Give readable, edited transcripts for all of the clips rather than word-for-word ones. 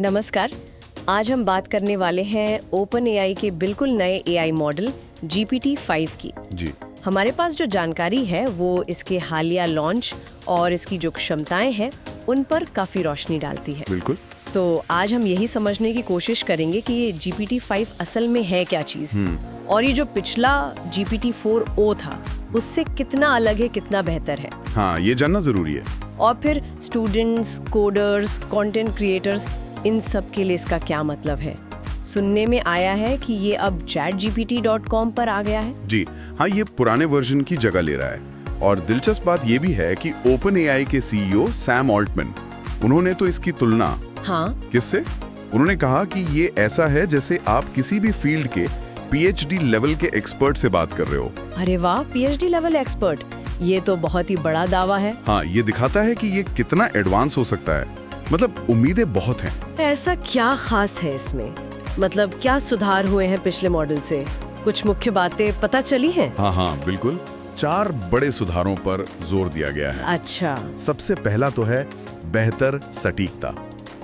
नमस्कार। आज हम बात करने वाले हैं ओपन एआई के बिल्कुल नए एआई मॉडल GPT-5 की। जी हमारे पास जो जानकारी है वो इसके हालिया लॉन्च और इसकी जो क्षमताएं हैं उन पर काफी रोशनी डालती है। बिल्कुल। तो आज हम यही समझने की कोशिश करेंगे कि ये GPT-5 असल में है क्या चीज, और ये जो पिछला GPT-4o था उससे कितना अलग है, कितना बेहतर है। हाँ, ये जानना जरूरी है। और फिर स्टूडेंट्स, कोडर्स, कंटेंट क्रिएटर्स, इन सब के लिए इसका क्या मतलब है। सुनने में आया है कि ये अब chatgpt.com पर आ गया है। जी हाँ, ये पुराने वर्जन की जगह ले रहा है। और दिलचस्प बात ये भी है कि ओपन एआई के सीईओ सैम ऑल्टमैन, उन्होंने तो इसकी तुलना किससे? उन्होंने कहा कि ये ऐसा है जैसे आप किसी भी फील्ड के पीएचडी लेवल के एक्सपर्ट से बात कर रहे हो। अरे वाह, पीएचडी लेवल एक्सपर्ट, ये तो बहुत ही बड़ा दावा है। हाँ, ये दिखाता है कि ये कितना एडवांस हो सकता है। मतलब उम्मीदें बहुत हैं। ऐसा क्या खास है इसमें? मतलब क्या सुधार हुए हैं पिछले मॉडल से? कुछ मुख्य बातें पता चली हैं? हाँ, बिल्कुल। 4 बड़े सुधारों पर जोर दिया गया है। अच्छा, सबसे पहला तो है बेहतर सटीकता,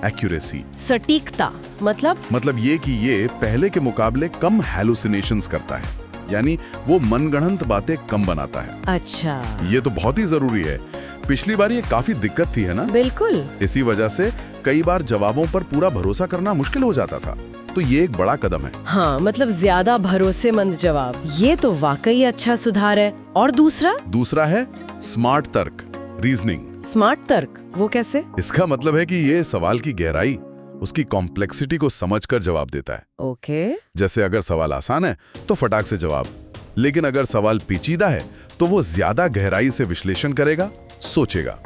एक्यूरेसी। सटीकता मतलब ये कि ये पहले के मुकाबले कम हैलुसिनेशंस करता है, यानी वो मनगढ़ंत बातें कम बनाता है। अच्छा, ये तो बहुत ही जरूरी है। पिछली बार ये काफी दिक्कत थी, है ना? बिल्कुल। इसी वजह से कई बार जवाबों पर पूरा भरोसा करना मुश्किल हो जाता था। तो ये एक बड़ा कदम है। हाँ, मतलब ज्यादा भरोसेमंद जवाब, ये तो वाकई अच्छा सुधार है। और दूसरा है स्मार्ट तर्क, रीजनिंग। स्मार्ट तर्क, वो कैसे? इसका मतलब है कि ये सवाल की गहराई, उसकी कॉम्प्लेक्सिटी को समझकर जवाब देता है। ओके। जैसे अगर सवाल आसान है तो फटाक से जवाब, लेकिन अगर सवाल पेचीदा है तो वो ज्यादा गहराई से विश्लेषण करेगा, सोचेगा।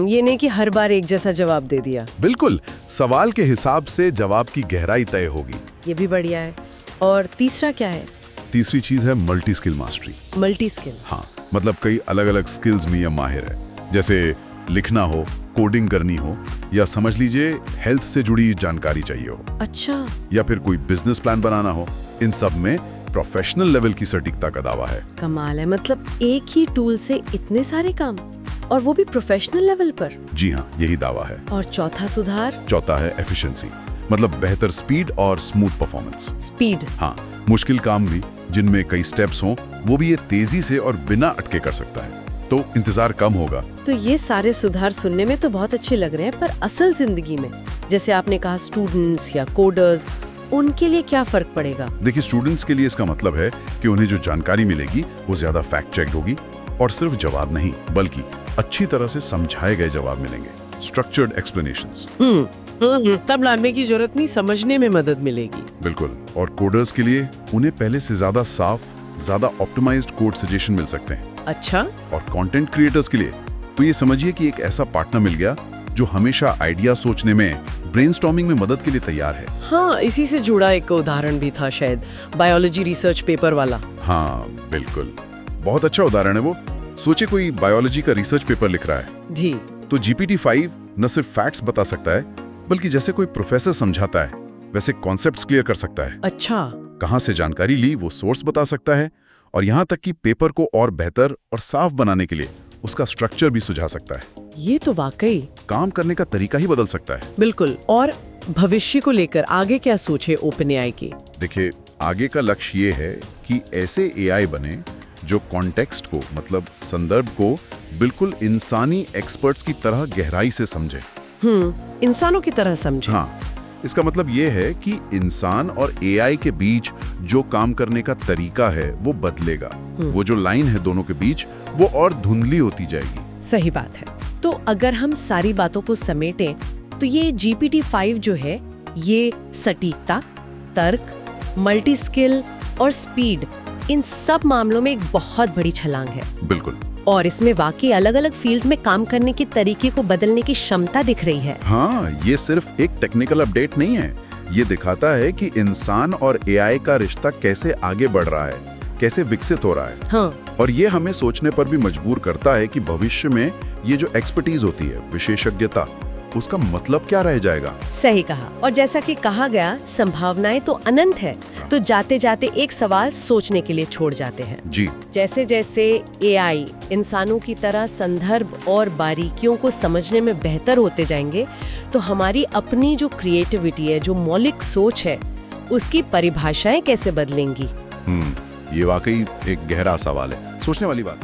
ये नहीं कि हर बार एक जैसा जवाब दे दिया। बिल्कुल, सवाल के हिसाब से जवाब की गहराई तय होगी। ये भी बढ़िया है। और तीसरा क्या है? तीसरी चीज है multi skill mastery. Multi skill? हाँ, मतलब कई अलग अलग स्किल्स में यह माहिर है। जैसे लिखना हो, कोडिंग करनी हो, या समझ लीजिए हेल्थ से जुड़ी जानकारी चाहिए हो। अच्छा। या फिर कोई बिजनेस प्लान बनाना हो। इन सब में प्रोफेशनल लेवल की सटीकता का दावा है। कमाल है, मतलब एक ही टूल से इतने सारे काम, और वो भी प्रोफेशनल लेवल पर। जी हाँ, यही दावा है। और चौथा सुधार? चौथा है एफिशिएंसी, मतलब बेहतर स्पीड और स्मूथ परफॉर्मेंस। स्पीड? हाँ, मुश्किल काम भी जिनमें कई स्टेप्स हों वो भी ये तेजी से और बिना अटके कर सकता है, तो इंतजार कम होगा। तो ये सारे सुधार सुनने में तो बहुत अच्छे लग रहे हैं, पर असल जिंदगी में, जैसे आपने कहा स्टूडेंट्स या कोडर्स, उनके लिए क्या फर्क पड़ेगा? देखिए, स्टूडेंट्स के लिए इसका मतलब है कि उन्हें जो जानकारी मिलेगी वो ज्यादा फैक्ट चेक्ड होगी, और सिर्फ जवाब नहीं बल्कि अच्छी तरह से समझाए गए जवाब मिलेंगे, स्ट्रक्चर्ड एक्सप्लेनेशंस। तब लाने की जरूरत नहीं, समझने में मदद मिलेगी। बिल्कुल। और कोडर्स के लिए उन्हें पहले से ज्यादा साफ, ज्यादा ऑप्टिमाइज्ड कोड सजेशन मिल सकते हैं। अच्छा। और कंटेंट क्रिएटर्स के लिए तो ये समझिए कि एक ऐसा पार्टनर मिल गया जो हमेशा आइडिया सोचने में, ब्रेनस्टॉर्मिंग में मदद के लिए तैयार है। हाँ, इसी से जुड़ा एक उदाहरण भी था शायद, बायोलॉजी रिसर्च पेपर वाला। हाँ बिल्कुल, बहुत अच्छा उदाहरण है वो। सोचे कोई बायोलॉजी का रिसर्च पेपर लिख रहा है जी, तो GPT-5 न सिर्फ फैक्ट्स बता सकता है, बल्कि जैसे कोई प्रोफेसर समझाता है वैसे कॉन्सेप्ट्स क्लियर कर सकता है। अच्छा। कहाँ से जानकारी ली वो सोर्स बता सकता है, और यहाँ तक कि पेपर को और बेहतर और साफ बनाने के लिए उसका स्ट्रक्चर भी सुझा सकता है। ये तो वाकई काम करने का तरीका ही बदल सकता है। बिल्कुल। और भविष्य को लेकर आगे क्या सोचे ओपन एआई की? देखिए, आगे का लक्ष्य ये है कि ऐसे एआई बने जो कॉन्टेक्स्ट को, मतलब संदर्भ को, बिल्कुल इंसानी एक्सपर्ट्स की तरह गहराई से समझे। इंसानों की तरह समझे। हाँ, इसका मतलब ये है कि इंसान और एआई के बीच जो काम करने का तरीका है वो बदलेगा। वो जो लाइन है दोनों के बीच वो और धुंधली होती जाएगी। सही बात है। तो अगर हम सारी बातों को समेटें तो ये GPT-5 जो है ये सटीकता, तर्क, मल्टी स्किल और स्पीड, इन सब मामलों में एक बहुत बड़ी छलांग है। बिल्कुल। और इसमें वाकई अलग अलग फील्ड्स में काम करने के तरीके को बदलने की क्षमता दिख रही है। हाँ, ये सिर्फ एक टेक्निकल अपडेट नहीं है, ये दिखाता है कि इंसान और एआई का रिश्ता कैसे आगे बढ़ रहा है, कैसे विकसित हो रहा है। हाँ। और ये हमें सोचने पर भी मजबूर करता है कि भविष्य में ये जो एक्सपर्टीज होती है, विशेषज्ञता, उसका मतलब क्या रह जाएगा? सही कहा। और जैसा कि कहा गया, संभावनाएं तो अनंत है, तो जाते जाते एक सवाल सोचने के लिए छोड़ जाते हैं। जी। जैसे जैसे एआई इंसानों की तरह संदर्भ और बारीकियों को समझने में बेहतर होते जाएंगे, तो हमारी अपनी जो क्रिएटिविटी है, जो मौलिक सोच है, उसकी परिभाषाएं कैसे बदलेंगी? ये वाकई एक गहरा सवाल है, सोचने वाली बात।